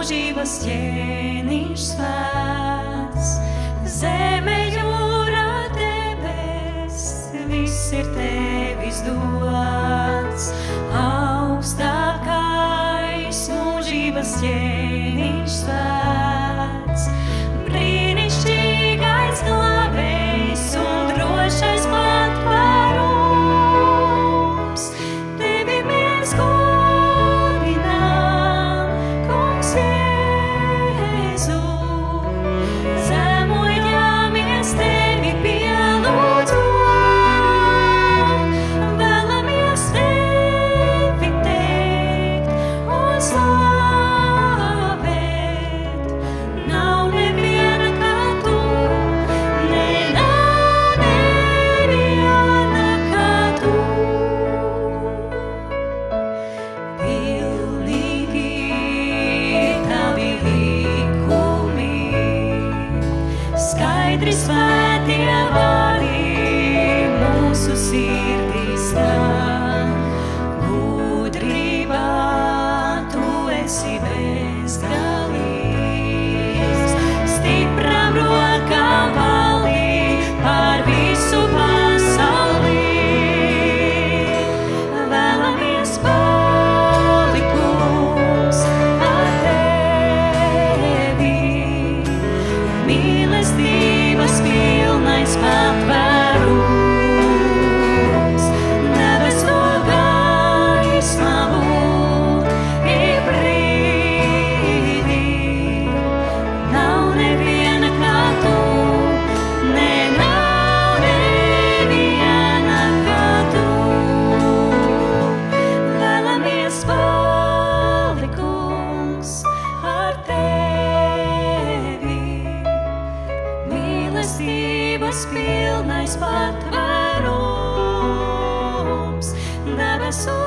mūžības ķēniņš svēts. Zeme, jūra, debes, viss ir tevis dots. Augstākais mūžības ķēniņš svēts. Brīnišķīgais glābējs un drošais patvērums. Tevi mēs godinām, Kungs Jēzu. Zemojamies tevi pielūdzot, vēlamies tevi teikt un slavēt. Nav neviena kā tu, nav neviena kā tu. Pilnīgi tavi likumi, skaidri svētie vārdi mūsu sirdīs skan. Gudrībā tu esi bezgalīgs, stipram rokām valī pār visu pasaulī. Vēlamies palikums ar tevi, mīlestības pilnais patvērums. Debesu gaisma būt ik brīdī. Nav neviena kā tu, nav neviena kā tu. Vēlamies palikums ar tevi, mīlestības pilnais patvērums. Debesu